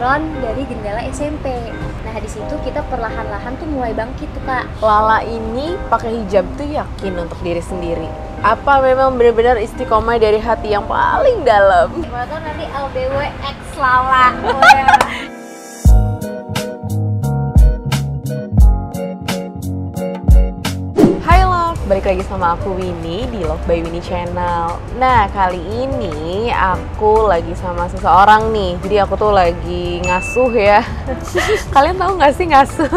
sinetron dari jendela SMP. Nah di situ kita perlahan-lahan tuh mulai bangkit tuh Kak. Lala ini pakai hijab tuh yakin untuk diri sendiri? Apa memang benar-benar istiqomah dari hati yang paling dalam? Atau nanti LBW X Lala. Hai Love, balik lagi sama aku Winnie di Love by Winnie Channel. Nah kali ini aku lagi sama seseorang nih. Jadi aku tuh lagi ngasuh ya. Kalian tahu nggak sih ngasuh?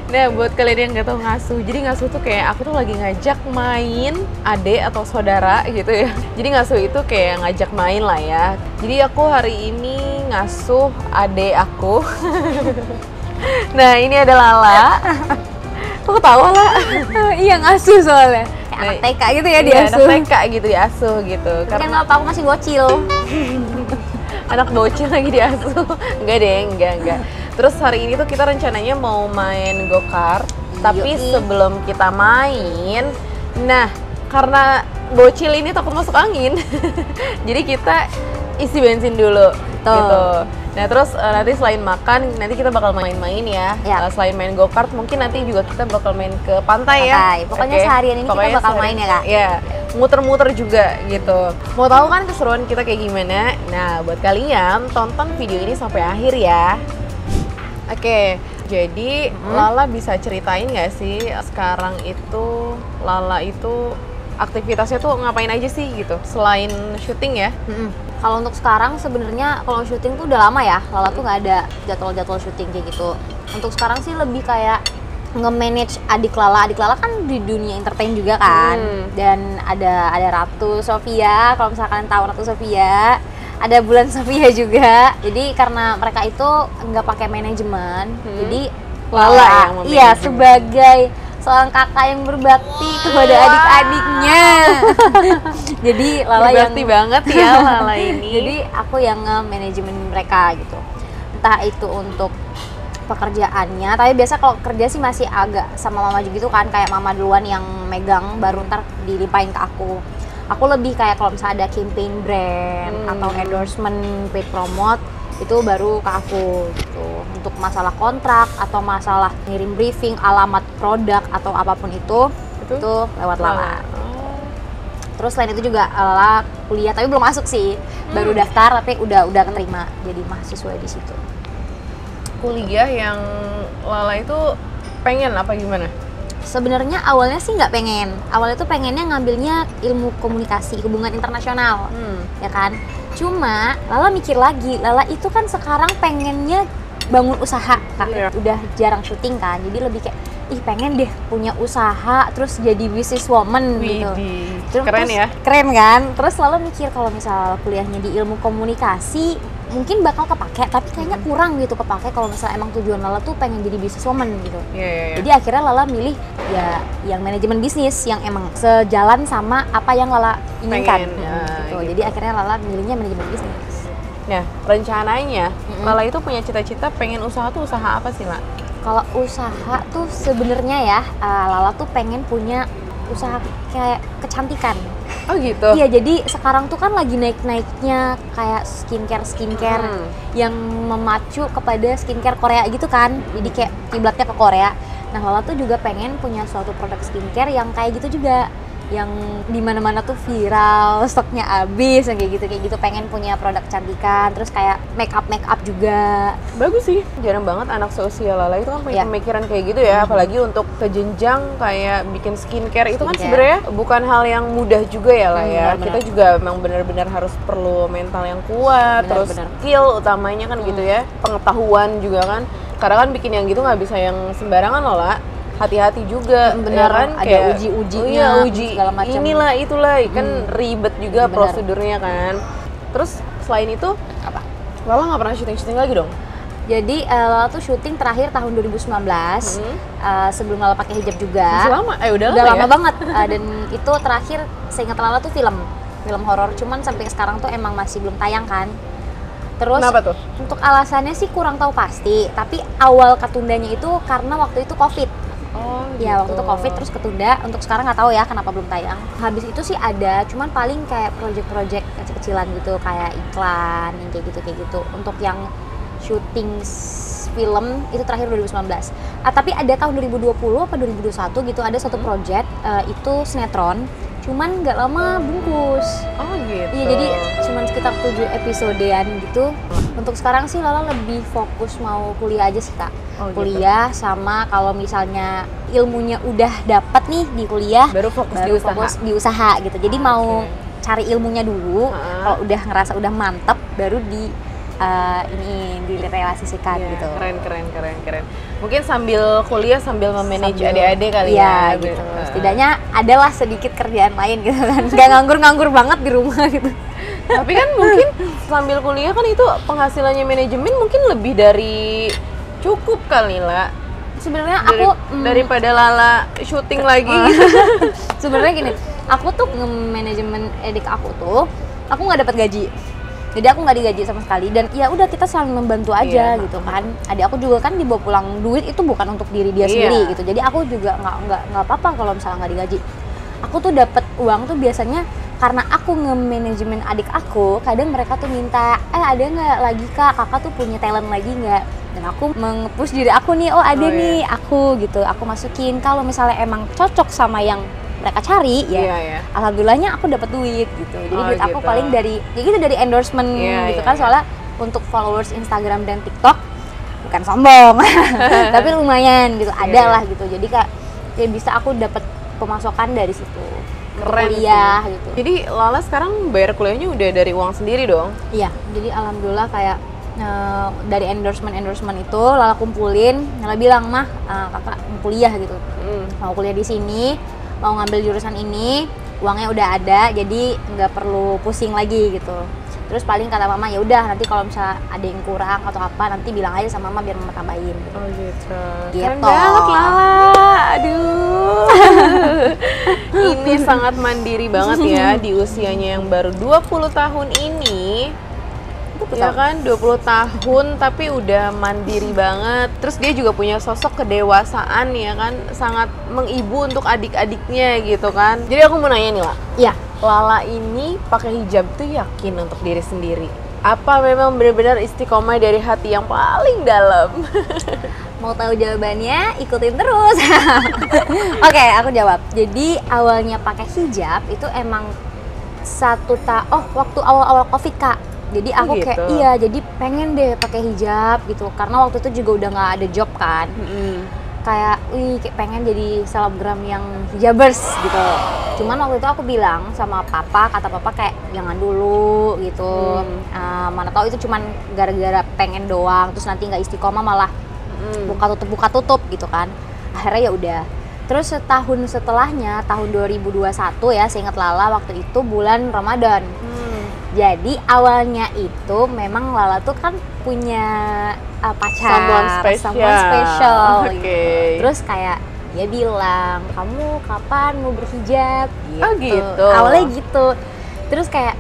Nah buat kalian yang nggak tahu ngasuh, jadi ngasuh tuh kayak aku tuh lagi ngajak main adik atau saudara gitu ya. Jadi ngasuh itu kayak ngajak main lah ya. Jadi aku hari ini ngasuh adik aku. Nah ini ada Lala. Kok ketawa lah? Iya ngasuh soalnya. Kayak anak TK gitu ya iya, diasuh. anak TK gitu diasuh gitu. Karena apa aku masih bocil. Anak bocil lagi diasuh. Enggak deh, enggak. Terus hari ini tuh kita rencananya mau main go-kart. Tapi sebelum kita main, nah karena bocil ini takut masuk angin. Jadi kita isi bensin dulu. Gitu. Nah terus nanti selain makan, nanti kita bakal main-main ya. Selain main go-kart, mungkin nanti juga kita bakal main ke pantai ya. Pokoknya seharian ini kita bakal main ya Kak. Ya, muter-muter juga gitu. Mau tahu kan keseruan kita kayak gimana? Nah buat kalian tonton video ini sampai akhir ya. Oke, jadi Lala bisa ceritain nggak sih sekarang itu Lala itu aktivitasnya tuh ngapain aja sih gitu selain syuting ya? Kalau untuk sekarang sebenarnya kalau syuting tuh udah lama ya, Lala tuh nggak ada jadwal-jadwal syuting kayak gitu. Untuk sekarang sih lebih kayak nge-manage adik Lala. Adik Lala kan di dunia entertain juga kan. Dan ada Ratu Sofia, kalau misalkan tahu Ratu Sofia. Ada Bulan Sofia juga. Jadi karena mereka itu nggak pakai manajemen, jadi Lala yang memanajemen. Iya, sebagai seorang kakak yang berbakti kepada adik-adiknya. Jadi Lala berbakti yang banget ya Lala ini. Jadi aku yang nge-manajemen mereka gitu. Entah itu untuk pekerjaannya, tapi biasa kalau kerja sih masih agak sama mama gitu kan, kayak mama duluan yang megang, baru ntar dilimpahin ke aku. Aku lebih kayak kalau misalnya ada campaign brand atau endorsement, paid promote, itu baru ke aku gitu. Untuk masalah kontrak atau masalah ngirim briefing, alamat produk atau apapun itu lewat Lala. Terus selain itu juga Lala kuliah, tapi belum masuk sih. Baru daftar tapi udah keterima jadi mahasiswa di situ. Kuliah yang Lala itu pengen apa gimana? Sebenarnya awalnya sih nggak pengen. Awalnya tuh pengennya ngambilnya ilmu komunikasi, hubungan internasional, ya kan. Cuma Lala mikir lagi, Lala itu kan sekarang pengennya bangun usaha, Kak. Udah jarang syuting kan, jadi lebih kayak pengen deh punya usaha, terus jadi businesswoman gitu. Keren ya? Keren kan? Terus Lala mikir kalau misal kuliahnya di ilmu komunikasi, mungkin bakal kepake, tapi kayaknya kurang gitu kepake kalau misalnya emang tujuan Lala tuh pengen jadi businesswoman gitu. Jadi akhirnya Lala milih ya yang manajemen bisnis yang emang sejalan sama apa yang Lala inginkan. Gitu. Jadi akhirnya Lala milihnya manajemen bisnis. Nah, rencananya Lala itu punya cita-cita pengen usaha tuh usaha apa sih, Mak? Kalau usaha tuh sebenarnya ya, Lala tuh pengen punya usaha kayak kecantikan. Oh gitu? Iya, jadi sekarang tuh kan lagi naik-naiknya kayak skincare yang memacu kepada skincare Korea gitu kan. Jadi kayak kiblatnya ke Korea. Nah, Lala tuh juga pengen punya suatu produk skincare yang kayak gitu juga. Yang dimana-mana tuh viral, stoknya habis, yang kayak gitu. Pengen punya produk kecantikan, terus kayak make up juga. Bagus sih, jarang banget anak seusia Lala itu kan punya pemikiran kayak gitu ya. Apalagi untuk ke jenjang kayak bikin skincare itu kan sebenarnya bukan hal yang mudah juga ya lah ya. Kita juga memang benar-benar harus perlu mental yang kuat, terus skill utamanya kan gitu ya, pengetahuan juga kan. Karena kan bikin yang gitu nggak bisa yang sembarangan loh lah. Hati-hati juga, bener kan? Ada kayak uji-ujinya, uji segala macam. Inilah itulah, kan ribet juga prosedurnya kan. Terus selain itu apa? Lala nggak pernah syuting lagi dong? Jadi Lala tuh syuting terakhir tahun 2019 sebelum Lala pakai hijab juga. Masih lama? Udah lama ya? banget. Dan itu terakhir seingat Lala tuh film horor. Cuman sampai sekarang tuh emang masih belum tayang kan. Terus kenapa tuh? Untuk alasannya sih kurang tahu pasti. Tapi awal ketundanya itu karena waktu itu COVID. Ya waktu itu COVID terus ketunda. Untuk sekarang nggak tahu ya kenapa belum tayang. Habis itu sih ada, cuman paling kayak project-project kecil-kecilan gitu, kayak iklan yang kayak gitu. Untuk yang syuting film itu terakhir 2019. Tapi ada tahun 2020 apa 2021 gitu ada satu project itu sinetron, cuman nggak lama bungkus. Oh gitu. Iya, jadi cuman sekitar 7 episodean gitu. Untuk sekarang sih Lala lebih fokus mau kuliah aja sih Kak. Oh, Kuliah gitu. Sama kalau misalnya ilmunya udah dapat nih di kuliah, baru fokus di usaha gitu. Jadi mau cari ilmunya dulu. Kalau udah ngerasa udah mantep, baru ini direlasikan gitu. Keren. Mungkin sambil kuliah sambil memanage adik-adik kali ya. Gitu. Setidaknya adalah sedikit kerjaan lain gitu kan. Gak nganggur-nganggur banget di rumah gitu. Tapi kan mungkin sambil kuliah kan itu penghasilannya manajemen mungkin lebih dari cukup kali lah. Sebenarnya aku daripada Lala syuting lagi. Sebenarnya gini, aku tuh nge-manajemen adik aku tuh, aku nggak dapat gaji. Jadi aku nggak digaji sama sekali dan ya udah kita saling membantu aja gitu kan. Adik aku juga kan dibawa pulang duit itu bukan untuk diri dia sendiri gitu. Jadi aku juga nggak apa-apa kalau misalnya nggak digaji. Aku tuh dapat uang tuh biasanya karena aku nge-manajemen adik aku. Kadang mereka tuh minta, ada nggak lagi kak, kakak tuh punya talent lagi nggak? Dan aku nge-push diri aku nih, nih aku gitu. Aku masukin kalau misalnya emang cocok sama yang mereka cari ya, alhamdulillahnya aku dapat duit gitu. Jadi duit aku paling dari endorsement gitu kan. Soalnya untuk followers Instagram dan TikTok bukan sombong, tapi lumayan gitu, ada lah gitu. Jadi kayak ya bisa aku dapat pemasukan dari situ. Keren kuliah sih. gitu. Jadi Lala sekarang bayar kuliahnya udah dari uang sendiri dong? Iya, jadi alhamdulillah kayak dari endorsement itu Lala kumpulin. Lala bilang mah kakak mau kuliah gitu, mau kuliah di sini, mau ngambil jurusan ini, uangnya udah ada, jadi nggak perlu pusing lagi gitu. Terus paling kata mama ya udah nanti kalau misalnya ada yang kurang atau apa nanti bilang aja sama mama biar mama tambahin gitu. Oh gitu. Keren banget Lala. Aduh. Ini sangat mandiri banget ya di usianya yang baru 20 tahun ini. Ya kan 20 tahun tapi udah mandiri banget. Terus dia juga punya sosok kedewasaan ya kan, sangat mengibu untuk adik-adiknya gitu kan. Jadi aku mau nanya nih lah. Iya. Lala ini pakai hijab tuh yakin untuk diri sendiri? Apa memang benar-benar istiqomah dari hati yang paling dalam? Mau tahu jawabannya? Ikutin terus. Oke, aku jawab. Jadi awalnya pakai hijab itu emang waktu awal-awal Covid Kak. Jadi aku kayak jadi pengen deh pakai hijab gitu karena waktu itu juga udah nggak ada job kan. Kayak kayak pengen jadi selebgram yang hijabers gitu. Cuman waktu itu aku bilang sama papa, kata papa kayak jangan dulu gitu. Mana tahu itu cuman gara-gara pengen doang, terus nanti nggak istiqomah malah buka tutup gitu kan. Akhirnya ya udah. Terus setahun setelahnya tahun 2021 ya, seingat Lala waktu itu bulan Ramadan. Jadi awalnya itu memang Lala tuh kan punya pacar, someone special gitu. Terus kayak dia bilang, kamu kapan mau berhijab? Gitu. Oh gitu. Awalnya gitu. Terus kayak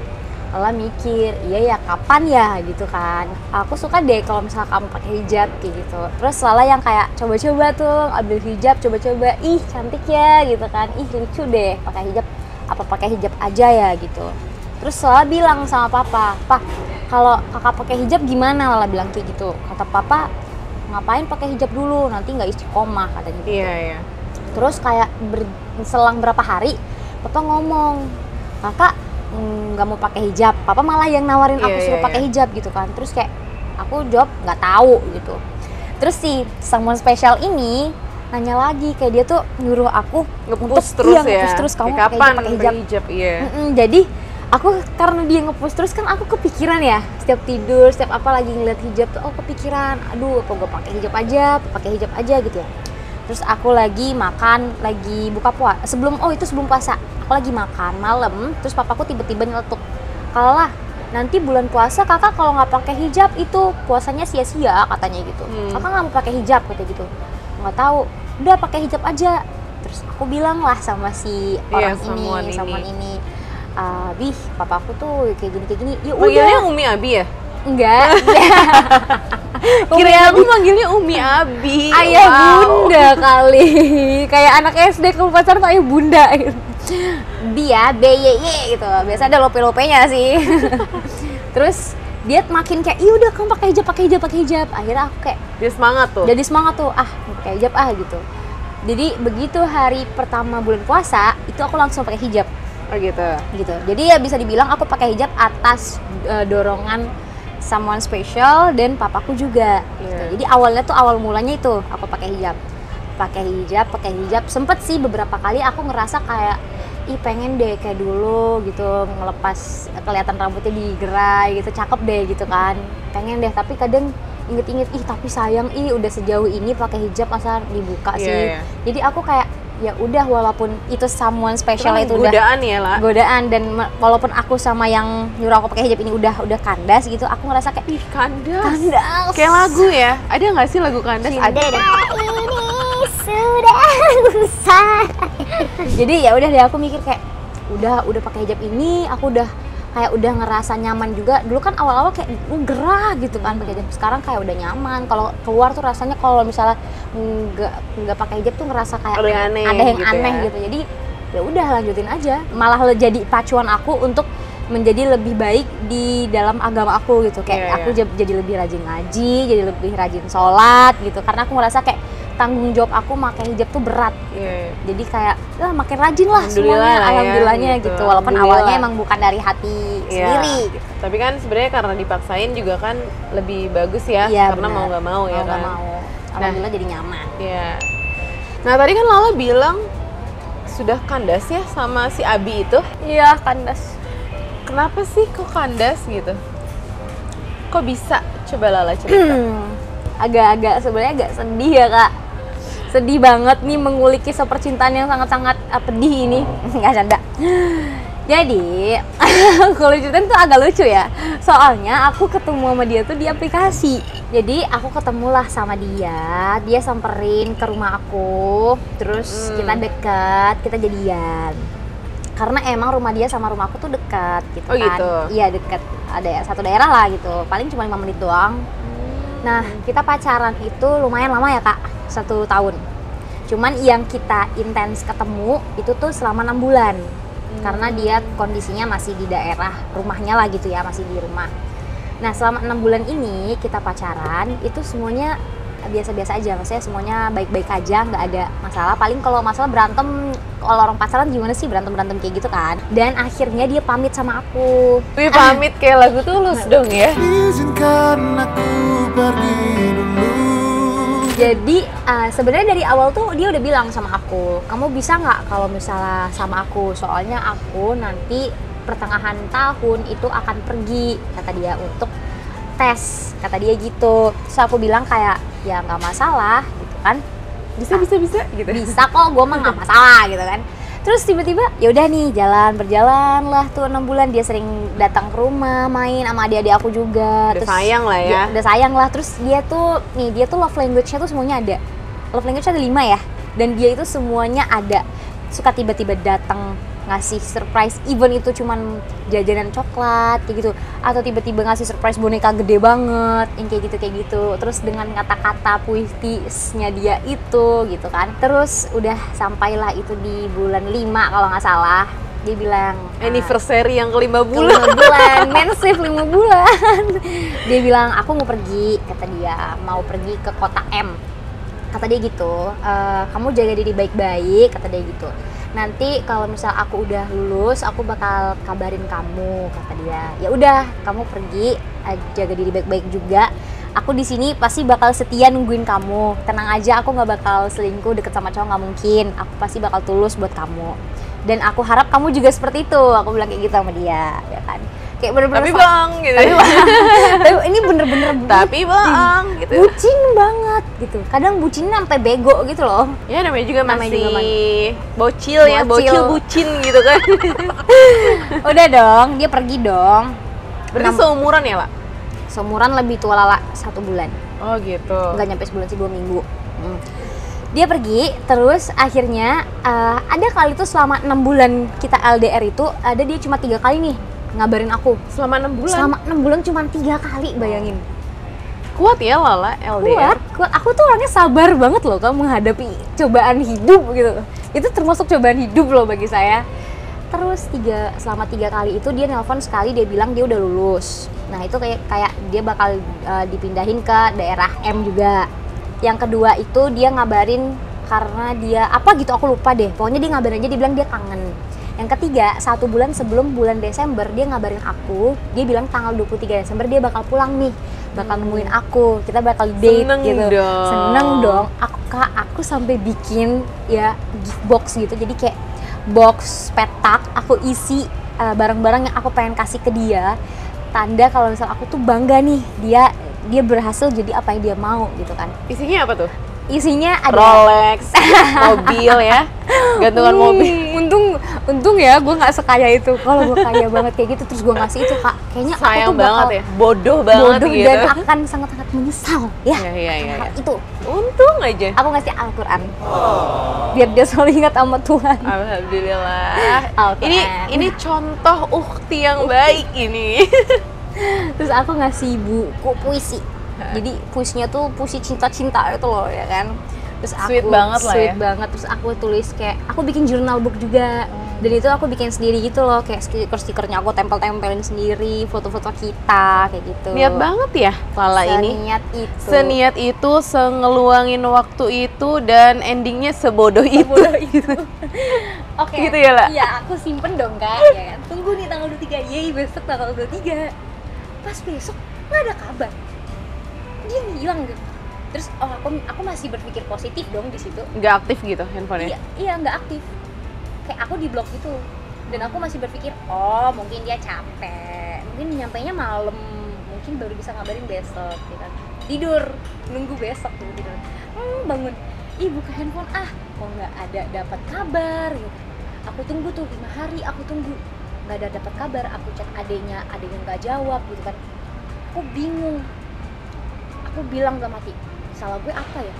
Lala mikir, iya ya kapan ya gitu kan. Aku suka deh kalau misalnya kamu pakai hijab kayak gitu. Terus Lala yang kayak coba-coba tuh ambil hijab, coba-coba, ih cantik ya gitu kan. Ih lucu deh pakai hijab. Apa pakai hijab aja ya gitu. Terus Lala bilang sama papa, "Pak, kalau kakak pakai hijab gimana?" Lala bilang kayak gitu. Kata papa, "Ngapain pakai hijab dulu? Nanti nggak istiqomah," katanya gitu. Iya. Terus kayak selang berapa hari, papa ngomong, "Kakak nggak mau pakai hijab." Papa malah yang nawarin aku suruh pakai hijab gitu kan. Terus kayak aku jawab nggak tahu gitu. Terus si someone special ini nanya lagi, kayak dia tuh nyuruh aku nge-push terus kamu kapan pakai hijab. Jadi aku karena dia nge-push terus kan aku kepikiran ya, setiap tidur, setiap apa lagi ngeliat hijab tuh kepikiran, aduh apa gue pakai hijab aja gitu ya. Terus aku lagi makan, lagi buka puasa, sebelum puasa, aku lagi makan malam, terus papaku tiba-tiba nyeletuk, "Kalah, nanti bulan puasa kakak kalau nggak pakai hijab itu puasanya sia-sia," katanya gitu. "Kakak nggak mau pakai hijab," katanya gitu. Nggak tahu, udah pakai hijab aja. Terus aku bilang lah sama si orang ini. Bih, papaku tuh kayak gini. Ya udah. Manggilnya Umi Abi ya? Enggak. Kirain aku manggilnya Umi Abi. Ayah bunda kali. Kayak anak SD kalau pacaran tuh ayah bunda gitu. Dia BYY gitu. Biasa ada lope-lopenya sih. Terus dia makin kayak, iya udah kamu pakai hijab, pakai hijab, pakai hijab. Akhirnya aku kayak Dia semangat tuh. jadi semangat tuh, pakai hijab gitu. Jadi begitu hari pertama bulan puasa itu aku langsung pakai hijab. Oh gitu. Jadi ya bisa dibilang aku pakai hijab atas dorongan someone special dan papaku juga. Gitu. Iya. Jadi awalnya tuh awal mulanya itu aku pakai hijab. Pakai hijab. Sempet sih beberapa kali aku ngerasa kayak pengen deh kayak dulu gitu, ngelepas kelihatan rambutnya digerai gitu, cakep deh gitu kan. Pengen deh, tapi kadang inget-inget tapi sayang udah sejauh ini pakai hijab masa dibuka sih. Iya. Jadi aku kayak ya udah, walaupun itu someone special itu udah godaan ya lah. godaan, dan walaupun aku sama yang nyuruh aku pakai hijab ini udah kandas gitu, aku ngerasa kayak Kandas. Kayak lagu ya. Ada nggak sih lagu kandas? Ada. Ini sudah usai. Jadi ya udah deh, aku mikir kayak udah pakai hijab ini aku udah kayak udah ngerasa nyaman juga. Dulu kan awal-awal kayak gerah gitu kan pakai hijab. Sekarang kayak udah nyaman. Kalau keluar tuh rasanya kalau misalnya nggak pakai hijab tuh ngerasa kayak ada yang aneh, gitu. Jadi ya udah lanjutin aja. Malah jadi pacuan aku untuk menjadi lebih baik di dalam agama aku gitu. Kayak aku jadi lebih rajin ngaji, jadi lebih rajin sholat gitu. Karena aku ngerasa kayak tanggung jawab aku pakai hijab tuh berat. Jadi kayak makin rajin lah semuanya, alhamdulillahnya gitu. Walaupun awalnya emang bukan dari hati sendiri gitu. Tapi kan sebenarnya karena dipaksain juga kan lebih bagus ya, karena mau nggak mau ya kan. Alhamdulillah jadi nyaman. Iya. Nah tadi kan Lala bilang sudah kandas ya sama si Abi itu. Iya, kandas. Kenapa sih kok kandas gitu? Kok bisa? Coba Lala cerita. Agak sebenarnya agak sedih ya Kak. Sedih banget nih mengulik kisah percintaan yang sangat-sangat pedih ini. Nggak canda. Jadi, kalau ceritain tuh agak lucu ya. Soalnya aku ketemu sama dia tuh di aplikasi. Jadi aku ketemulah sama dia samperin ke rumah aku. Terus kita deket, kita jadian. Karena emang rumah dia sama rumah aku tuh dekat gitu kan. Gitu? Iya dekat, ada ya satu daerah lah gitu. Paling cuma 5 menit doang. Nah kita pacaran itu lumayan lama ya Kak, 1 tahun. Cuman yang kita intens ketemu itu tuh selama 6 bulan. Karena dia kondisinya masih di daerah rumahnya lah gitu ya, masih di rumah. Nah selama 6 bulan ini kita pacaran itu semuanya biasa-biasa aja, maksudnya semuanya baik-baik aja, nggak ada masalah. Paling kalau masalah berantem, kalau orang pacaran gimana sih berantem kayak gitu kan. Dan akhirnya dia pamit sama aku. Wih, pamit kayak lagu Tulus dong ya. Izinkan aku pergi dulu. Jadi sebenarnya dari awal tuh dia udah bilang sama aku, kamu bisa nggak kalau misalnya sama aku, soalnya aku nanti pertengahan tahun itu akan pergi, kata dia, untuk tes, kata dia gitu. Terus aku bilang kayak ya nggak masalah gitu kan, Bisa gitu. bisa kok, gue mah nggak masalah gitu kan. Terus tiba-tiba ya udah nih berjalan lah tuh 6 bulan. Dia sering datang ke rumah main sama adik-adik aku juga. Udah sayang lah ya. Udah sayang lah. Terus dia tuh love language-nya tuh semuanya ada. Love language-nya ada 5 ya. Dan dia itu semuanya ada. Suka tiba-tiba datang ngasih surprise, even itu cuman jajanan coklat kayak gitu, atau tiba-tiba ngasih surprise boneka gede banget yang kayak gitu. Terus dengan kata-kata puitisnya dia itu gitu kan. Terus udah sampailah itu di bulan 5 kalau nggak salah, dia bilang Anniversary yang ke-5 bulan. 5 bulan, mensif 5 bulan. Dia bilang aku mau pergi, kata dia, mau pergi ke kota M, kata dia gitu. Kamu jaga diri baik-baik, kata dia gitu. Nanti kalau misal aku udah lulus, aku bakal kabarin kamu, kata dia. Ya udah, kamu pergi, jaga diri baik-baik juga. Aku di sini pasti bakal setia nungguin kamu. Tenang aja, aku nggak bakal selingkuh deket sama cowok, nggak mungkin. Aku pasti bakal tulus buat kamu. Dan aku harap kamu juga seperti itu. Aku bilang kayak gitu sama dia, ya kan. Kayak bener-bener Tapi bang, gitu. Tapi ini bener-bener Tapi bang, gitu. bucin banget gitu. Kadang bucinnya sampai bego gitu loh. Ya namanya juga Namanya masih juga bocil ya, bocil bucin gitu kan. Udah dong, dia pergi dong. Berarti seumuran ya, Lah? Seumuran, lebih tua Lala 1 bulan. Oh gitu. Nggak nyampe sebulan sih, 2 minggu. Dia pergi, terus akhirnya ada kali tuh selama 6 bulan kita LDR itu, ada dia cuma 3 kali nih ngabarin aku. Selama 6 bulan? Selama 6 bulan cuma 3 kali, bayangin. Kuat ya Lala LDR? Kuat. Aku tuh orangnya sabar banget loh kalau menghadapi cobaan hidup gitu. Itu termasuk cobaan hidup loh bagi saya. Terus selama 3 kali itu dia nelpon sekali, dia bilang dia udah lulus. Nah itu kayak dia bakal dipindahin ke daerah M juga. Yang kedua itu dia ngabarin karena dia apa gitu, aku lupa deh. Pokoknya dia ngabarin aja, dia bilang dia kangen. Yang ketiga, 1 bulan sebelum bulan Desember dia ngabarin aku, dia bilang tanggal 23 Desember dia bakal pulang nih, bakal nemuin aku, kita bakal date. Seneng gitu. dong. Seneng dong. Aku sampai bikin ya gift box gitu. Jadi kayak box petak, aku isi barang-barang yang aku pengen kasih ke dia. Tanda kalau misal aku tuh bangga nih, dia berhasil jadi apa yang dia mau gitu kan. Isinya apa tuh? Isinya ada Rolex, mobil ya, gantungan mobil. Untung ya gue nggak sekaya itu. Kalau gue kaya banget kayak gitu terus gue ngasih itu, Kak, kayaknya aku Sayang tuh bakal banget ya, bodoh banget gitu. dan akan sangat-sangat menyesal ya. Iya. Itu Untung aja. aku ngasih Al-Quran biar dia selalu ingat sama Tuhan. Alhamdulillah. Al-Quran. Ini contoh ukti yang baik ini. Terus aku ngasih buku puisi. Jadi puisinya tuh puisi cinta-cinta itu loh ya kan. Terus aku Sweet banget lah ya. banget. Terus aku tulis kayak aku bikin journal book juga. Dan itu aku bikin sendiri gitu loh, kayak stiker-stikernya aku tempel-tempelin sendiri, foto-foto kita kayak gitu. Niat banget ya Lala ini. Seniat itu, sengeluangin waktu itu, dan endingnya sebodoh itu. Oke. Gitu ya, La? Iya, aku simpen dong, Kak, ya kan. Tunggu nih tanggal 23. Yeay, besok tanggal 23. Pas besok nggak ada kabar. Dia ngilang gitu. Terus aku masih berpikir positif dong di situ. Nggak aktif gitu handphonenya? Iya nggak aktif. Kayak aku di blok gitu. Dan aku masih berpikir, oh mungkin dia capek, mungkin nyampainya malam, mungkin baru bisa ngabarin besok gitu kan. Tidur, nunggu besok gitu, tidur. Bangun, buka handphone, kok nggak ada dapat kabar gitu. Aku tunggu tuh 5 hari, aku tunggu nggak ada dapat kabar. Aku chat adenya nggak jawab gitu kan. Aku bingung. Aku bilang dalam hati, salah gue apa ya?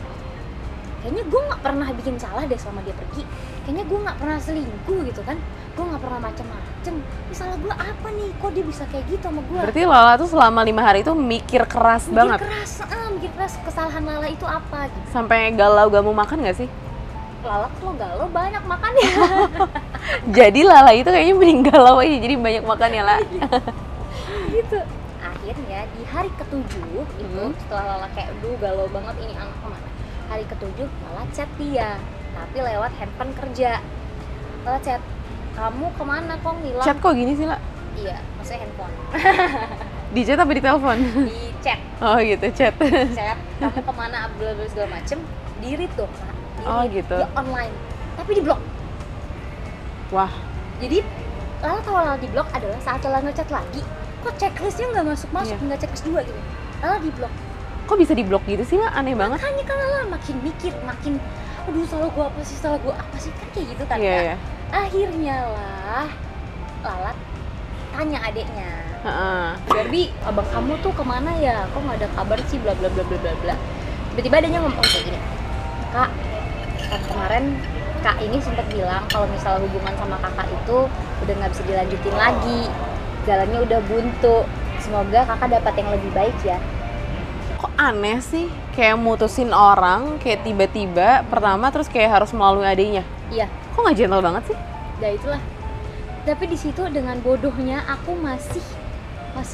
Kayaknya gue nggak pernah bikin salah deh selama dia pergi. Kayaknya gue nggak pernah selingkuh gitu kan. Gue nggak pernah macem-macem. Salah gue apa nih? Kok dia bisa kayak gitu sama gue? Berarti Lala tuh selama 5 hari itu mikir keras banget? Mikir keras kesalahan Lala itu apa gitu. Sampai galau gak mau makan gak sih? Lala kalau galau banyak makannya. Jadi Lala itu kayaknya mending galau aja, jadi banyak makan ya, La? Gitu. Akhirnya di hari ke-7 itu setelah Lala kayak galau banget, ini anak kemana, hari ke-7 Lala chat dia tapi lewat handphone kerja. Lala chat, kamu kemana kok ngilang? Chat kok gini sih, La? Iya, maksudnya handphone. Di chat apa di telepon? Di chat. Oh gitu, chat. Chat, kamu kemana, bla segala macem. Di read dong, Kak. Oh gitu. Dia online tapi di blok. Wah. Jadi Lala tahu Lala di blok adalah saat Lala ngechat lagi, kok checklistnya nggak masuk, nggak checklist 2 gitu. Lala di blok. Kok bisa di blok gitu sih, La? Aneh banget. Makanya kan Lala makin mikir, aduh salah gue apa sih, kan kayak gitu kan. Iya. Akhirnya lah Lala tanya adeknya, Barbie, abang kamu tuh kemana ya, kok nggak ada kabar sih, bla bla bla bla bla bla. Tiba-tiba adeknya ngomong kayak gini, Kak, kemarin Kak ini sempat bilang kalau misalnya hubungan sama kakak itu udah nggak bisa dilanjutin lagi, jalannya udah buntu, semoga kakak dapat yang lebih baik ya. Kok aneh sih, kayak mutusin orang kayak tiba-tiba pertama terus kayak harus melalui adiknya. Iya. Kok nggak gentle banget sih? Ya itulah. Tapi di situ dengan bodohnya aku masih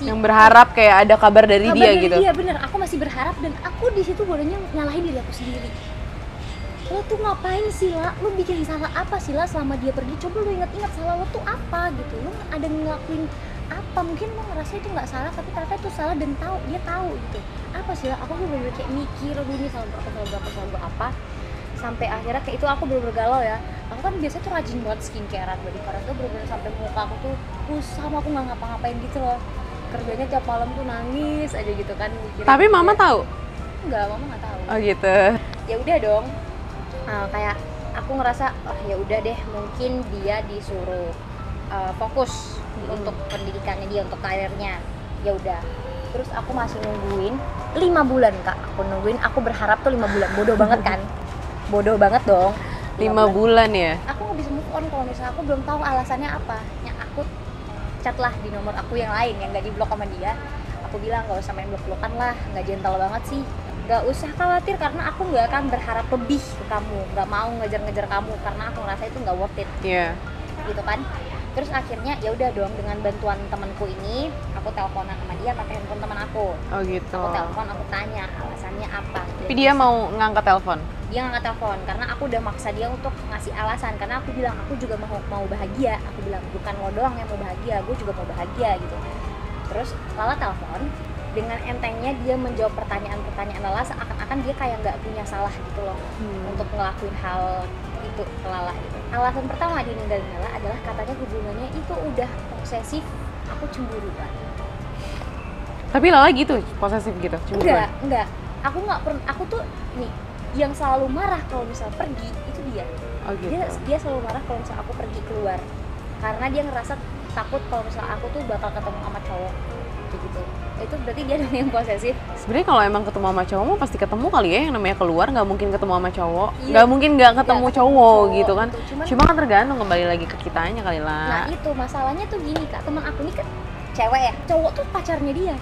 yang berharap kayak ada kabar dari dia gitu. Iya bener, aku masih berharap, dan aku di situ bodohnya nyalahin diri aku sendiri. Lo tuh ngapain sih, La? Lo bikin salah apa sih, La, selama dia pergi? Coba lo ingat-ingat salah lo tuh apa gitu. Lo ada ngelakuin apa? Mungkin lo ngerasa itu nggak salah, tapi ternyata itu salah dan dia tahu gitu. Apa sih, La? Aku bener-bener kayak mikir, aduh ini salah berapa apa. Sampai akhirnya kayak itu aku bener-bener galau ya. Aku kan biasanya tuh rajin banget skincarean, bodycarean tuh bener-bener sampai muka aku tuh kusam, aku nggak ngapa-ngapain gitu loh. Kerjanya tiap malam tuh nangis aja gitu kan. Tapi Mama tahu? Enggak, Mama nggak tahu. Oh gitu. Ya udah dong. Kayak aku ngerasa, ya udah deh, mungkin dia disuruh fokus untuk pendidikannya dia, untuk karirnya. Ya udah. Terus aku masih nungguin 5 bulan, Kak. Aku nungguin, aku berharap tuh 5 bulan. Bodoh banget kan? Bodoh banget dong. 5 bulan ya? Aku nggak bisa move on kalau misalnya aku belum tahu alasannya apa. Yang aku chat lah di nomor aku yang lain, yang nggak diblok sama dia. Aku bilang nggak usah main blok-blokan lah, nggak gentle banget sih. Nggak usah khawatir karena aku nggak akan berharap lebih ke kamu. Nggak mau ngejar-ngejar kamu karena aku ngerasa itu nggak worth it. Iya. Gitu kan. Terus akhirnya ya udah dong, dengan bantuan temanku ini aku teleponan sama dia pakai handphone teman aku. Oh gitu. Aku telepon, aku tanya alasannya apa. Tapi dia mau ngangkat telepon. Dia nggak telepon karena aku udah maksa dia untuk ngasih alasan, karena aku bilang aku juga mau bahagia. Aku bilang bukan lo doang yang mau bahagia, gue juga mau bahagia gitu. Terus Lala telepon, dengan entengnya dia menjawab pertanyaan-pertanyaan Lala seakan-akan dia kayak nggak punya salah gitu loh untuk ngelakuin hal itu ke Lala gitu. Alasan pertama dia ninggalin Lala adalah katanya hubungannya itu udah posesif, aku cemburuan. Tapi Lala gitu, posesif gitu, cemburuan? Enggak. Aku nggak pernah, aku tuh nih yang selalu marah kalau misal pergi itu dia. Oh gitu. Dia selalu marah kalau misal aku pergi keluar, karena dia ngerasa takut kalau misal aku tuh bakal ketemu sama cowok gitu. Itu berarti dia ada yang posesif. Sebenarnya kalau emang ketemu sama cowok mah pasti ketemu kali ya, yang namanya keluar nggak mungkin ketemu sama cowok. Iya. Nggak mungkin nggak ketemu cowok gitu kan. Gitu. Cuma kan tergantung, kembali lagi ke kitanya kali lah. Nah itu masalahnya tuh gini Kak, teman aku ini kan cewek ya, cowok tuh pacarnya dia.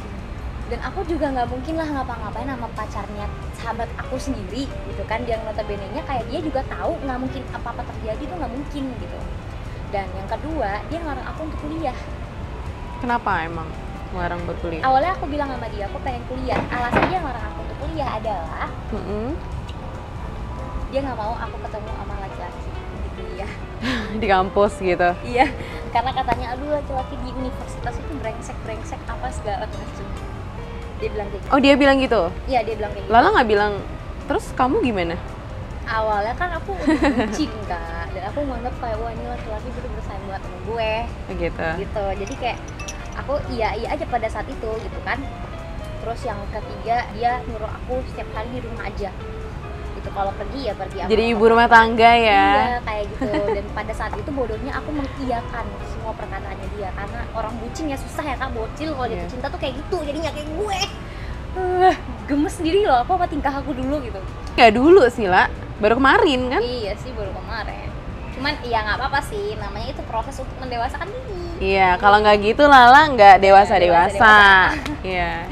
Dan aku juga nggak mungkin lah ngapa-ngapain sama pacarnya sahabat aku sendiri gitu kan, yang notabene-nya kayak dia juga tahu nggak mungkin apa-apa terjadi tuh nggak mungkin gitu. Dan yang kedua, dia ngelarang aku untuk kuliah. Kenapa emang ngelarang berkuliah? Awalnya aku bilang sama dia aku pengen kuliah. Alasan dia ngelarang aku untuk kuliah adalah dia nggak mau aku ketemu sama laki-laki di kuliah. Di kampus gitu. Iya, karena katanya aduh laki-laki di universitas itu brengsek apa segala macam. Dia bilang kayak gitu. Oh dia bilang gitu? Iya dia bilang kayak gitu. Lala nggak bilang, terus kamu gimana? Awalnya kan aku udah bucin Kak, dan aku nganggap kayak wah ini laki-laki bener-bener sayang banget sama gue gitu. Jadi kayak aku iya aja pada saat itu gitu kan. Terus yang ketiga, dia nyuruh aku setiap hari di rumah aja gitu, kalau pergi ya pergi. Jadi ibu rumah tangga ya? Iya kayak gitu. Dan pada saat itu bodohnya aku mengiyakan semua perkataannya dia, karena orang bucin ya susah ya Kak, bocil kalau jatuh cinta tuh kayak gitu, jadinya kayak gue gemes sendiri loh aku sama tingkah aku dulu gitu. Nggak dulu sih lah, baru kemarin kan? Iya sih baru kemarin. Cuman ya nggak apa-apa sih, namanya itu proses untuk mendewasakan diri. Iya, kalau nggak gitu Lala nggak dewasa. Iya.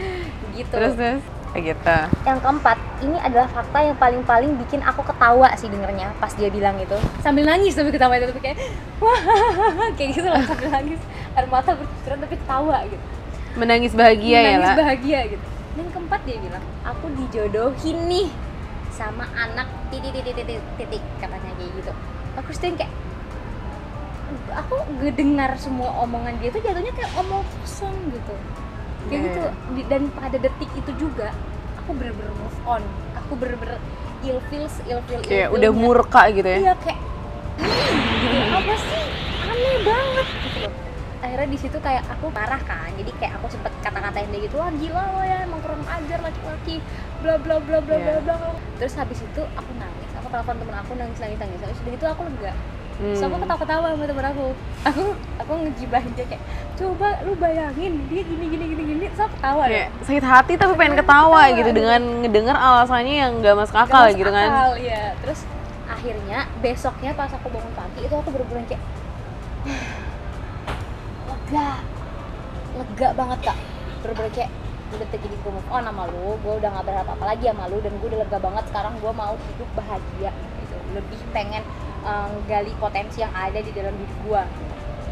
Gitu. Terus kayak gitu. Yang keempat, ini adalah fakta yang paling bikin aku ketawa sih dengernya pas dia bilang itu. Sambil nangis tapi ketawa itu kayak wah kayak gitu lah, sambil nangis. Air mata bercucuran tapi ketawa gitu. Menangis bahagia ya, Menangis lah. bahagia gitu. Dan keempat dia bilang, aku dijodohin nih sama anak titik katanya kayak gitu. Aku sering kayak aku ngedengar semua omongan dia tuh jatuhnya kayak omong kosong gitu. Kayak gitu. Dan pada detik itu juga aku bener-bener move on. Aku bener-bener ilfil. Kayak udah murka gitu ya. Iya kayak gitu, apa sih? Aneh banget gitu loh. Akhirnya di situ kayak aku marah kan, jadi kayak aku sempet kata-katain dia gitu, wah gila lo ya, emang kurang ajar laki-laki, bla bla bla bla bla bla. Terus habis itu aku nangis, aku telepon temen aku nangis. Terus udah gitu aku lega. So aku ketawa-ketawa sama temen aku ngegibahin dia kayak, coba lu bayangin dia gini. So aku ketawa kayak sakit hati tapi pengen ketawa gitu dengan ngedenger alasannya yang gak masuk akal gitu kan. Iya. Terus akhirnya besoknya pas aku bangun pagi itu aku bener-bener kayak lega banget Kak, bener-bener kayak udah jadi gue move on sama lu, gue udah gak berharap apa lagi sama lu, dan gue udah lega banget. Sekarang gue mau hidup bahagia gitu, lebih pengen gali potensi yang ada di dalam hidup gue.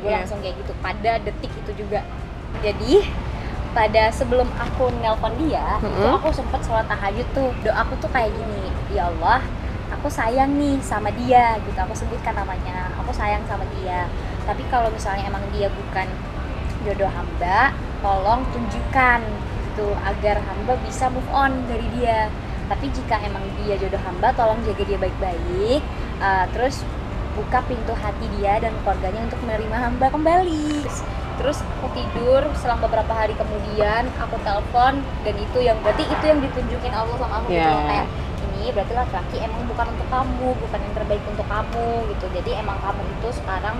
Langsung kayak gitu pada detik itu juga. Jadi pada sebelum aku nelpon dia itu aku sempet sholat tahajud tuh, doaku tuh kayak gini, ya Allah aku sayang nih sama dia gitu, aku sebutkan namanya, aku sayang sama dia. Tapi kalau misalnya emang dia bukan jodoh hamba, tolong tunjukkan gitu agar hamba bisa move on dari dia. Tapi jika emang dia jodoh hamba, tolong jaga dia baik-baik, terus buka pintu hati dia dan keluarganya untuk menerima hamba kembali. Terus aku tidur, selang beberapa hari kemudian aku telepon, dan itu yang berarti itu yang ditunjukin Allah sama aku gitu loh, kayak ini berarti laki-laki emang bukan untuk kamu, bukan yang terbaik untuk kamu gitu. Jadi emang kamu itu sekarang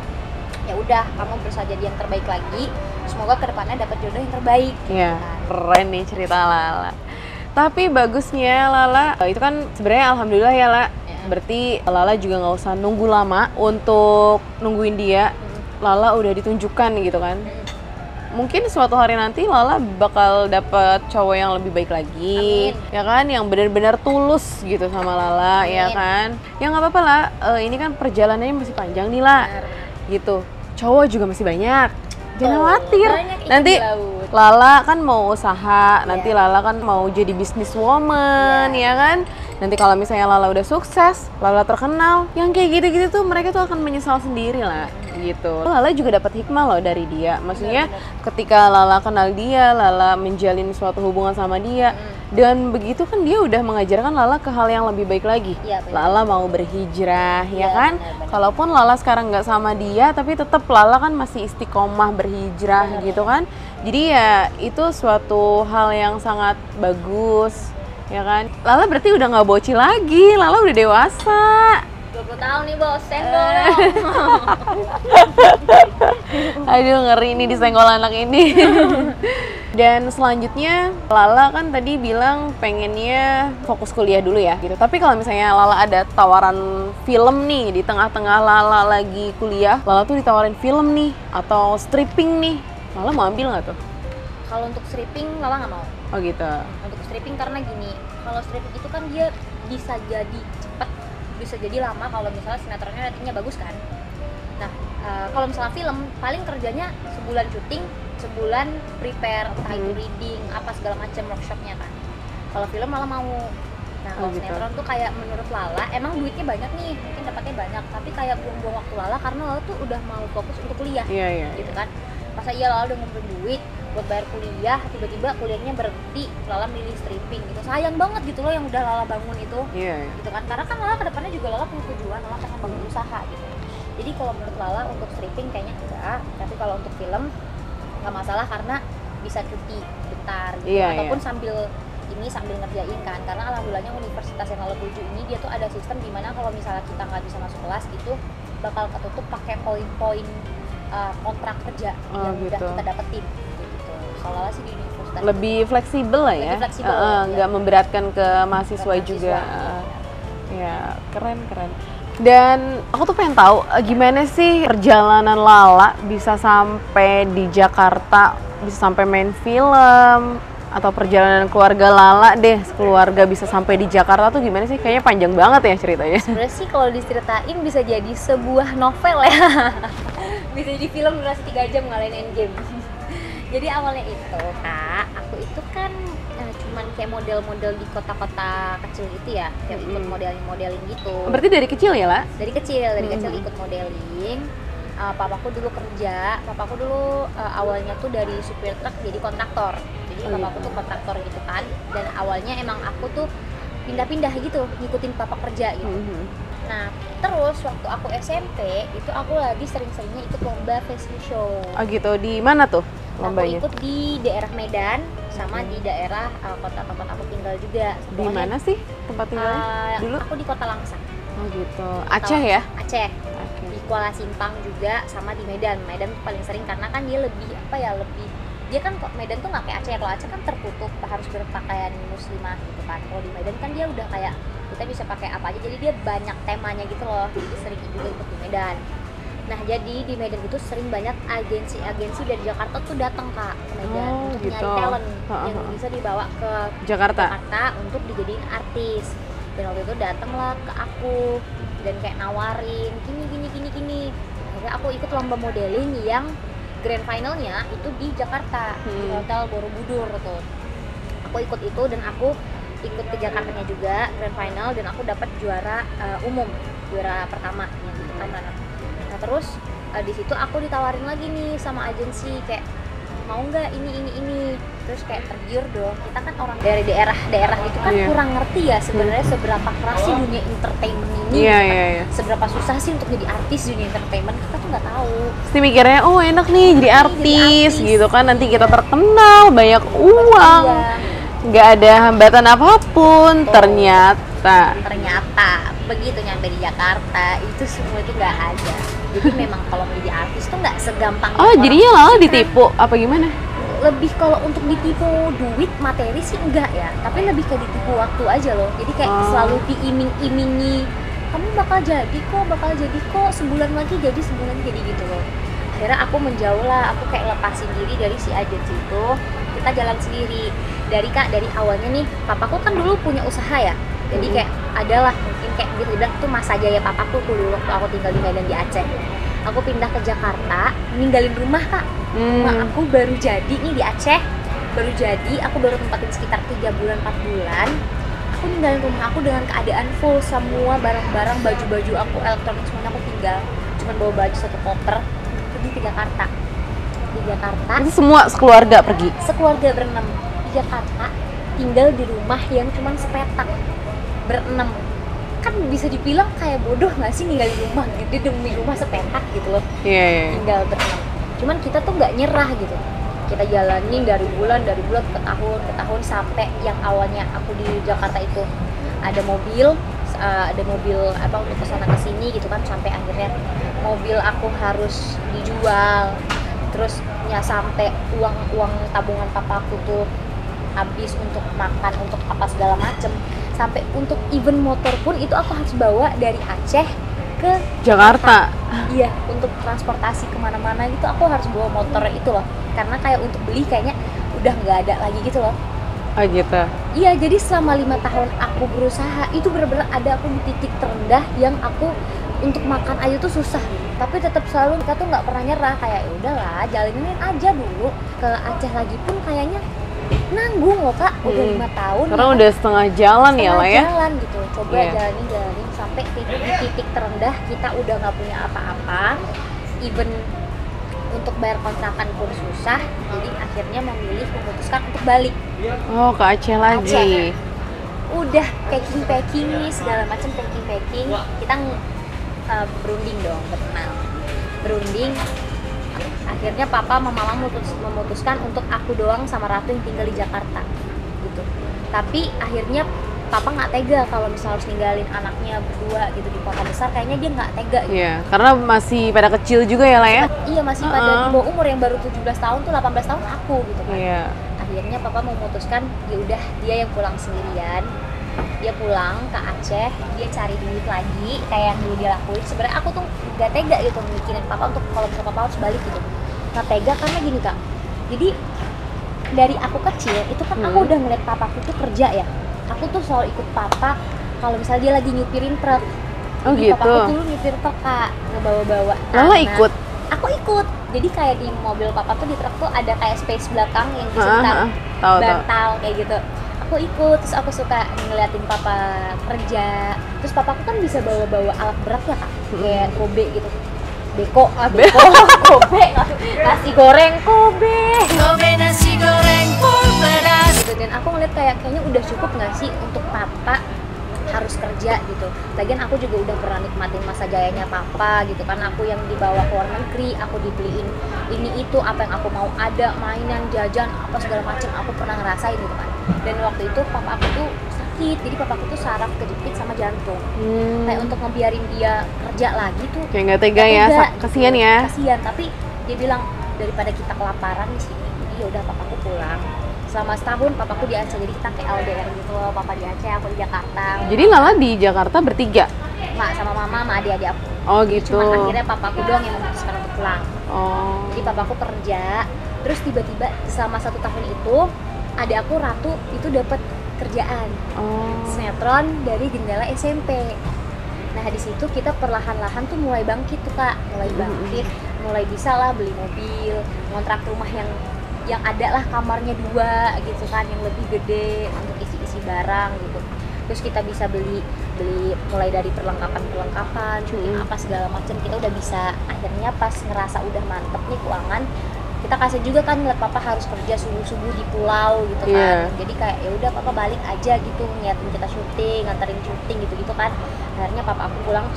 ya udah, kamu berusaha jadi yang terbaik lagi, semoga kedepannya dapat jodoh yang terbaik. Iya, keren nih cerita Lala. Tapi bagusnya Lala itu kan sebenarnya alhamdulillah ya La, berarti Lala juga nggak usah nunggu lama untuk nungguin dia. Lala udah ditunjukkan gitu kan. Mungkin suatu hari nanti Lala bakal dapet cowok yang lebih baik lagi. Amin. Ya kan, yang benar-benar tulus gitu sama Lala. Amin. Ya kan. Ya nggak apa-apa lah, ini kan perjalanannya masih panjang nih La. Benar. Gitu. cowok juga masih banyak. Jangan Tuh, khawatir. banyak ikan Nanti di laut. Lala kan mau usaha, nanti Iya. Lala kan mau jadi business woman, Iya. ya kan? Nanti kalau misalnya Lala udah sukses, Lala terkenal, yang kayak gitu-gitu tuh mereka tuh akan menyesal sendiri lah, gitu. Lala juga dapat hikmah loh dari dia. Maksudnya ketika Lala kenal dia, Lala menjalin suatu hubungan sama dia, dan begitu kan dia udah mengajarkan Lala ke hal yang lebih baik lagi. Iya, benar. Lala mau berhijrah, ya Iya, kan? benar-benar. Kalaupun Lala sekarang nggak sama dia, tapi tetap Lala kan masih istiqomah berhijrah gitu kan. Jadi ya itu suatu hal yang sangat bagus, ya kan? Lala berarti udah nggak bocil lagi, Lala udah dewasa. 20 tahun nih bos, senggol dong. Aduh ngeri nih disenggol anak ini. Dan selanjutnya Lala kan tadi bilang pengennya fokus kuliah dulu ya gitu. Tapi kalau misalnya Lala ada tawaran film nih di tengah-tengah Lala lagi kuliah, Lala tuh ditawarin film nih atau stripping nih, Lala mau ambil nggak tuh? Kalau untuk stripping Lala nggak mau. Oh gitu. Untuk stripping karena gini, kalau stripping itu kan dia bisa jadi cepet, bisa jadi lama kalau misalnya sinetronnya ratingnya bagus kan. Nah, kalau misalnya film paling kerjanya sebulan syuting, sebulan prepare, entah itu reading, apa segala macam workshopnya kan. Kalau film malah mau. Nah, kalau gitu. sinetron tuh kayak menurut Lala, emang duitnya banyak nih, mungkin dapatnya banyak, tapi kayak buang-buang waktu Lala karena Lala tuh udah mau fokus untuk kuliah, Iya. gitu kan. Masa iya Lala udah ngumpulin duit buat bayar kuliah, tiba-tiba kuliahnya berhenti, Lala milih stripping gitu. Sayang banget gitu loh yang udah Lala bangun itu. Iya. Gitu kan, karena kan Lala kedepannya juga Lala punya tujuan, Lala pengen bangun usaha gitu. Jadi kalau menurut Lala untuk stripping kayaknya enggak, tapi kalau untuk film nggak masalah karena bisa cuti bentar gitu, Iya, ataupun iya. sambil ngerjain kan, karena alhamdulillahnya universitas yang Lala tuju ini dia tuh ada sistem dimana kalau misalnya kita nggak bisa masuk kelas gitu bakal ketutup pakai poin-poin kontrak kerja Oh, yang udah gitu. kita dapetin gitu. Kalau Lala sih di universitas Lebih fleksibel lah ya. Lebih fleksibel, Nggak iya. memberatkan ke mahasiswa Mahasiswa, juga. iya. Ya, keren. Dan aku tuh pengen tahu gimana sih perjalanan Lala bisa sampai di Jakarta, bisa sampai main film, atau perjalanan keluarga Lala deh, keluarga bisa sampai di Jakarta tuh gimana sih? Kayaknya panjang banget ya ceritanya. sebenarnya sih kalau diceritain bisa jadi sebuah novel ya. Bisa jadi film durasi 3 jam ngalahin Endgame. Jadi awalnya itu kak, aku itu kan cuman kayak model-model di kota-kota kecil gitu ya, yang ikut modeling gitu. Berarti dari kecil ya, La? Dari kecil ikut modeling. Papaku dulu kerja, papaku dulu awalnya tuh dari supir truk jadi kontraktor. Jadi papaku tuh kontraktor gitu kan. Dan awalnya emang aku tuh pindah-pindah gitu, ngikutin papa kerja gitu. Nah, terus waktu aku SMP itu aku lagi sering-seringnya ikut lomba fashion show. Oh gitu, di mana tuh Aku lombanya? ikut di daerah Medan sama di daerah kota tempat aku tinggal juga. Di Pokoknya, mana sih tempat tinggalnya? Dulu? Aku di Kota Langsa. Oh gitu, Aceh ya? Aceh. Oke. Di Kuala Simpang juga sama di Medan. Medan tuh paling sering karena kan dia lebih dia kan kok Medan tuh nggak kayak Aceh. Kalau Aceh kan tertutup, harus berpakaian muslimah gitu kan. Kalau di Medan kan dia udah kayak kita bisa pakai apa aja. Jadi dia banyak temanya gitu loh. Jadi sering juga ikut di Medan. Nah, jadi di Medan itu sering banyak agensi-agensi dari Jakarta tuh datang Kak ke Medan untuk gitu. nyari talent yang bisa dibawa ke Jakarta. untuk dijadiin artis. Dan waktu itu datanglah ke aku dan kayak nawarin gini. Akhirnya aku ikut lomba modeling yang grand finalnya itu di Jakarta, di Hotel Borobudur tuh. Aku ikut itu dan aku ikut ke Jakartanya juga grand final dan aku dapat juara umum, juara pertama gitu kan. Nah terus di situ aku ditawarin lagi nih sama agensi kayak mau nggak ini, terus kayak tergiur dong. Kita kan orang dari daerah itu kan kurang ngerti ya sebenarnya seberapa keras sih dunia entertainment ini. Iya. Seberapa susah sih untuk jadi artis di dunia entertainment, kita tuh nggak tahu. Pasti mikirnya, oh enak nih jadi artis gitu kan, nanti kita terkenal, banyak uang, nggak ada hambatan apapun. Ternyata begitu nyampe di Jakarta itu semua itu nggak ada. Jadi memang kalau menjadi artis tuh nggak segampang oh jadinya Lala ditipu apa gimana? Lebih kalau untuk ditipu duit materi sih enggak ya, tapi lebih ke ditipu waktu aja loh. Jadi kayak selalu diiming-imingi, kamu bakal jadi kok sebulan lagi jadi gitu loh. Akhirnya aku menjauh lah, aku kayak lepasin diri dari si agensi itu, kita jalan sendiri. Dari awalnya nih, papaku kan dulu punya usaha ya, jadi kayak adalah mungkin kayak bisa dibilang itu masa jaya papaku dulu waktu aku tinggal di Medan di Aceh. aku pindah ke Jakarta, ninggalin rumah Kak. Rumah aku baru jadi nih di Aceh, baru jadi, aku baru tempatin sekitar 3 bulan 4 bulan. Aku ninggalin rumah aku dengan keadaan full, semua barang-barang, baju-baju aku, elektronik semuanya aku tinggal, cuman bawa baju 1 koper, pergi ke Jakarta. Di Jakarta Itu semua sekeluarga pergi? sekeluarga berenam di Jakarta, tinggal di rumah yang cuman sepetak, berenam. Kan bisa dibilang kayak bodoh nggak sih ninggalin rumah gitu, demi rumah sepetak gitu loh. Iya. Tinggal berenam, cuman kita tuh nggak nyerah gitu, kita jalanin dari bulan ke tahun sampai yang awalnya aku di Jakarta itu ada mobil apa untuk kesana kesini gitu kan, sampai akhirnya mobil aku harus dijual, terus ya sampai uang tabungan papaku tuh habis untuk makan, untuk apa segala macem, sampai untuk event motor pun itu aku harus bawa dari Aceh ke Jakarta. Iya, untuk transportasi kemana-mana gitu aku harus bawa motor itu loh, karena kayak untuk beli kayaknya udah nggak ada lagi gitu loh. Oh gitu. Iya, jadi selama 5 tahun aku berusaha itu benar-benar ada aku di titik terendah yang aku untuk makan aja tuh susah, tapi tetap selalu kita tuh nggak pernah nyerah, kayak ya udahlah jalanin aja dulu. Ke Aceh lagi pun kayaknya nanggung loh Kak, udah 5 tahun Karena ya, udah setengah jalan ya lah ya. jalan gitu, coba Iya. jalanin sampai di titik terendah kita udah nggak punya apa-apa, even untuk bayar kontrakan pun susah, jadi akhirnya memutuskan untuk balik. Oh, ke Aceh lagi. Aceh. Udah packing nih segala macam, packing kita berunding dong, berunding. Akhirnya papa sama mama memutuskan untuk aku doang sama Ratu yang tinggal di Jakarta gitu. Tapi akhirnya papa nggak tega kalau misalnya harus ninggalin anaknya berdua gitu di kota besar, kayaknya dia nggak tega gitu. Iya, karena masih pada kecil juga ya lah ya. Iya, masih pada di bawah umur, yang baru 17 tahun tuh 18 tahun aku gitu kan. Iya. Akhirnya papa memutuskan ya udah dia yang pulang sendirian. Dia pulang ke Aceh, dia cari duit lagi kayak yang dulu dia lakuin. Sebenarnya aku tuh gak tega gitu mikirin papa untuk kalau misalnya papa harus balik gitu. Gak tega karena gini Kak, jadi dari aku kecil itu kan aku udah ngeliat papaku tuh kerja ya. Aku tuh selalu ikut papa kalau misalnya dia lagi nyupirin truk. Oh Jadi gitu. papaku dulu nyupir truk Kak, ngebawa-bawa Lala anak. ikut? Aku ikut. Jadi kayak di mobil papa tuh di truk tuh ada kayak space belakang yang bisa kita Tahu. bantal kayak gitu. Aku ikut, terus aku suka ngeliatin papa kerja. Terus papaku kan bisa bawa-bawa alat berat ya Kak, kayak kobe gitu. Beko, kobe, nasi goreng kobe nasi goreng beras gitu. Dan aku ngeliat kayaknya udah cukup nggak sih untuk papa harus kerja gitu. Lagian aku juga udah pernah nikmatin masa jayanya papa gitu kan, aku yang dibawa ke luar negeri, aku dibeliin ini itu apa yang aku mau, ada mainan, jajan, apa segala macam aku pernah ngerasain gitu kan. Dan waktu itu papa aku tuh sakit, jadi papa aku tuh saraf kejepit sama jantung. Kayak untuk ngebiarin dia kerja lagi tuh Kayak nggak tega ya, kasihan ya. Kasihan, tapi dia bilang daripada kita kelaparan di sini, jadi ya udah papaku pulang. Selama setahun papaku di Aceh, jadi kita kayak LDR gitu loh, papa di Aceh, aku di Jakarta. Jadi Lala di Jakarta bertiga? Mak sama mama sama adik-adik aku. Oh gitu. Cuman akhirnya papaku doang yang memutuskan untuk pulang. Oh. Jadi papaku kerja, terus tiba-tiba selama 1 tahun itu adik aku Ratu itu dapat kerjaan sinetron dari Jendela SMP. Nah di situ kita perlahan-lahan tuh mulai bangkit tuh Kak, mulai bisa lah beli mobil, ngontrak rumah yang ada lah kamarnya 2 gitu kan, yang lebih gede untuk isi barang gitu. Terus kita bisa beli mulai dari perlengkapan apa segala macam, kita udah bisa. Akhirnya pas ngerasa udah mantep nih keuangan, kita kasih juga kan ngeliat papa harus kerja subuh di pulau gitu kan. Jadi kayak ya udah papa balik aja gitu, ngeliatin kita syuting, nganterin syuting gitu kan. Akhirnya papa aku pulang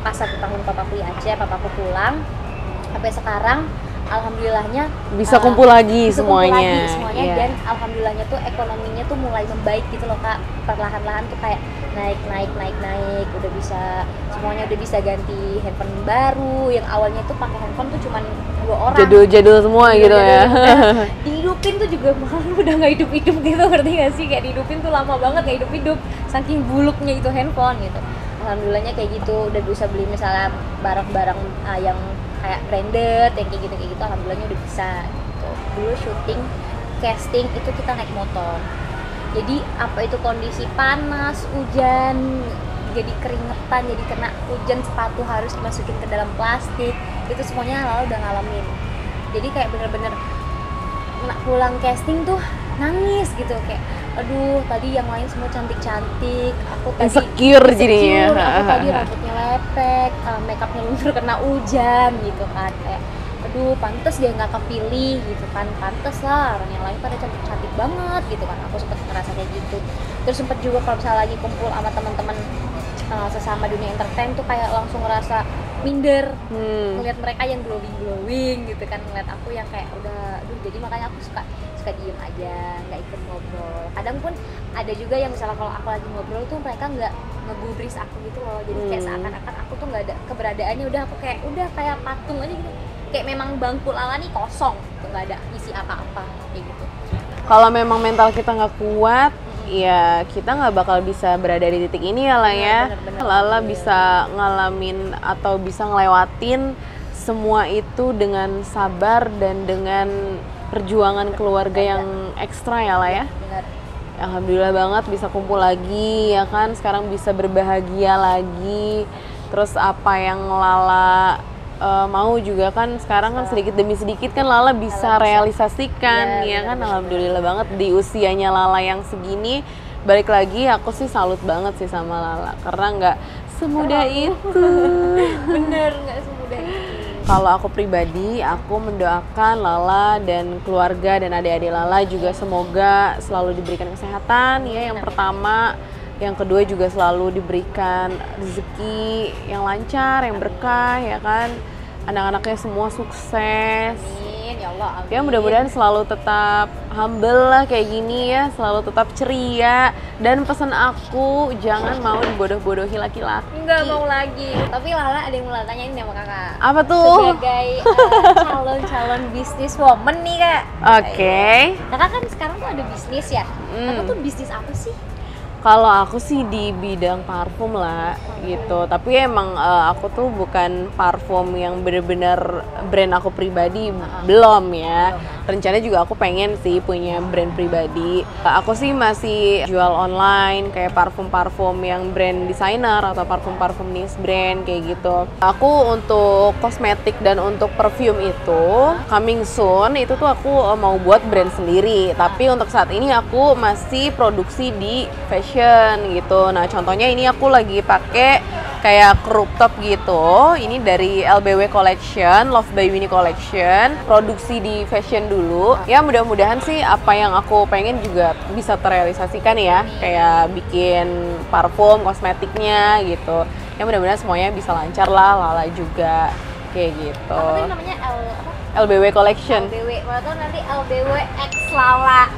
pas 1 tahun papaku di Aceh, papaku pulang sampai sekarang. Alhamdulillahnya bisa kumpul lagi semuanya. Yeah. Dan alhamdulillahnya tuh ekonominya tuh mulai membaik gitu loh Kak, perlahan-lahan tuh kayak naik, udah bisa semuanya, udah bisa ganti handphone baru. Yang awalnya tuh pakai handphone tuh cuman 2 orang, jadul semua gitu ya. Dihidupin tuh juga malu, udah nggak hidup gitu, ngerti gak sih? Kayak dihidupin tuh lama banget nggak hidup saking buluknya itu handphone gitu. Alhamdulillahnya kayak gitu, udah bisa beli misalnya barang-barang yang kayak branded, yang kayak gitu, alhamdulillahnya udah bisa gitu. Dulu syuting, casting itu kita naik motor, jadi apa itu kondisi panas, hujan, jadi keringetan, jadi kena hujan, sepatu harus dimasukin ke dalam plastik, itu semuanya Lala udah ngalamin. Jadi kayak bener-bener pulang casting tuh nangis gitu, kayak aduh tadi yang lain semua cantik-cantik, aku tadi Insecure jadinya. aku tadi rambutnya lepek, makeupnya luntur kena hujan gitu kan, kayak aduh pantes dia nggak kepilih gitu kan, pantes lah orang yang lain pada cantik-cantik banget gitu kan, aku sempet ngerasa kayak gitu. Terus sempet juga kalau misalnya lagi kumpul sama teman-teman sesama dunia entertain tuh kayak langsung ngerasa minder ngeliat mereka yang glowing gitu kan, ngeliat aku yang kayak udah aduh, jadi makanya aku suka diem aja, nggak ikut ngobrol. Kadang pun ada juga yang misalnya kalau aku lagi ngobrol tuh mereka nggak ngegubris aku gitu loh, jadi kayak seakan-akan aku tuh nggak ada keberadaannya, udah aku kayak kayak patung aja gitu, kayak memang bangku Lala nih kosong gitu, nggak ada isi apa-apa kayak gitu. Kalau memang mental kita nggak kuat, ya kita nggak bakal bisa berada di titik ini ya lah ya. Bener-bener. Lala bisa ngalamin atau bisa ngelewatin semua itu dengan sabar dan dengan perjuangan keluarga yang ekstra ya lah ya. Bener. Alhamdulillah banget bisa kumpul lagi ya kan, sekarang bisa berbahagia lagi. Terus apa yang Lala mau juga kan sekarang kan sedikit demi sedikit kan Lala bisa realisasikan ya kan. Alhamdulillah banget di usianya Lala yang segini. Balik lagi aku sih salut banget sih sama Lala karena nggak semudah itu. Bener, nggak semudah itu. Kalau aku pribadi, aku mendoakan Lala dan keluarga dan adik-adik Lala juga semoga selalu diberikan kesehatan ya yang pertama. Yang kedua juga selalu diberikan rezeki yang lancar, yang berkah ya kan. Anak-anaknya semua sukses. Amin, ya Allah, amin. Ya mudah-mudahan selalu tetap humble lah kayak gini ya, selalu tetap ceria. Dan pesan aku jangan mau dibodoh-bodohi laki-laki. Enggak mau lagi. Tapi Lala ada yang mau tanyain nih sama kakak. Apa tuh? Sebagai calon bisnis woman nih kak. Oke. Kakak kan sekarang tuh ada bisnis ya. Kakak tuh bisnis apa sih? Kalau aku sih di bidang parfum lah gitu, tapi emang aku tuh bukan parfum yang bener-bener brand aku pribadi, belum ya. Rencananya juga aku pengen sih punya brand pribadi. Aku sih masih jual online kayak parfum-parfum yang brand designer atau parfum-parfum niche brand kayak gitu. Aku untuk kosmetik dan untuk perfume itu coming soon, itu tuh aku mau buat brand sendiri. Tapi untuk saat ini aku masih produksi di fashion gitu. Nah contohnya ini aku lagi pakai kayak crop top gitu. Ini dari LBW Collection, Love by Winnie Collection. Produksi di fashion dulu. Ya mudah-mudahan sih apa yang aku pengen juga bisa terrealisasikan ya. Kayak bikin parfum, kosmetiknya gitu. Ya mudah-mudahan semuanya bisa lancar lah, Lala juga kayak gitu. Apa tadi namanya LBW Collection. LBW, atau nanti LBW X Lala.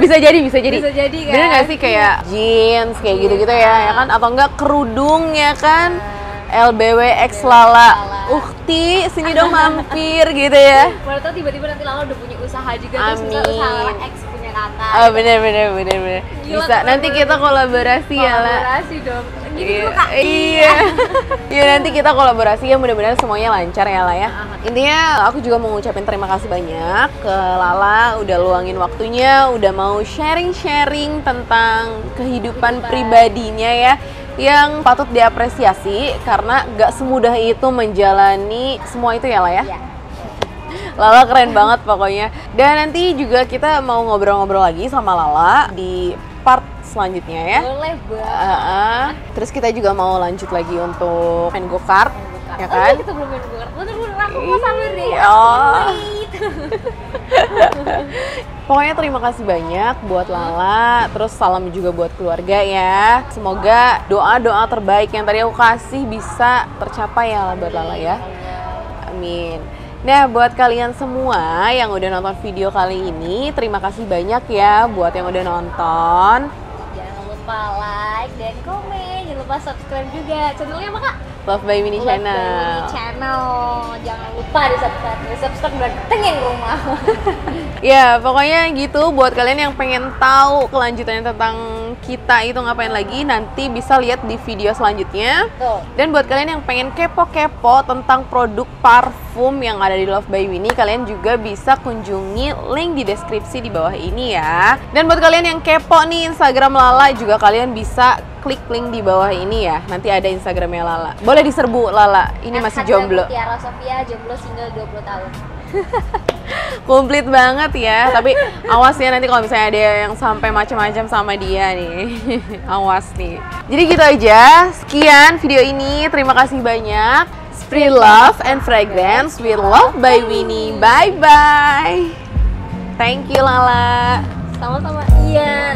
Bisa jadi. Bisa jadi kan? Bener nggak sih kayak jeans kayak gitu-gitu ya kan? Atau enggak kerudung ya kan? LBW X Lala. Ukti, sini dong mampir gitu ya. Baru tau tiba-tiba nanti Lala udah punya usaha juga. Amin. Terus usaha Lala X punya kakak. Oh bener. Gila, Bisa, nanti kita kolaborasi ya lah. Kolaborasi dong. Gitu kak. Iya. Iya nanti kita kolaborasi ya, mudah-mudahan semuanya lancar ya lah ya. Intinya aku juga mau ngucapin terima kasih banyak ke Lala udah luangin waktunya, udah mau sharing-sharing tentang kehidupan pribadinya ya, yang patut diapresiasi karena gak semudah itu menjalani semua itu ya lah ya. Iya. Lala keren banget pokoknya. Dan nanti juga kita mau ngobrol-ngobrol lagi sama Lala di part selanjutnya ya. Boleh banget. Terus kita juga mau lanjut lagi untuk main go-kart, ya kan? Oh, kita belum main go-kart. Bener, aku mau sambil deh. Pokoknya terima kasih banyak buat Lala, terus salam juga buat keluarga ya. Semoga doa-doa terbaik yang tadi aku kasih bisa tercapai ya buat Lala ya. Amin. Nah, buat kalian semua yang udah nonton video kali ini, terima kasih banyak ya buat yang udah nonton. Jangan lupa like dan komen, jangan lupa subscribe juga. Channelnya apa kak? Love by Winnie Love by Channel. Winnie Channel. Jangan lupa di subscribe udah datengin ke rumah. Ya, pokoknya gitu buat kalian yang pengen tahu kelanjutannya tentang kita itu ngapain lagi nanti bisa lihat di video selanjutnya. Tuh. Dan buat kalian yang pengen kepo-kepo tentang produk parfum yang ada di Love by Winnie, kalian juga bisa kunjungi link di deskripsi di bawah ini ya. Dan buat kalian yang kepo nih Instagram Lala, juga kalian bisa klik link di bawah ini ya. Nanti ada Instagramnya Lala. Boleh diserbu Lala, ini masih jomblo. Tiara Sofia, jomblo single 20 tahun. Komplit banget ya, tapi awas ya nanti kalau misalnya ada yang sampai macam-macam sama dia nih. Awas nih. Jadi gitu aja, sekian video ini. Terima kasih banyak. Spread love and fragrance with Love by Winnie. Bye bye. Thank you Lala. Sama-sama. Iya.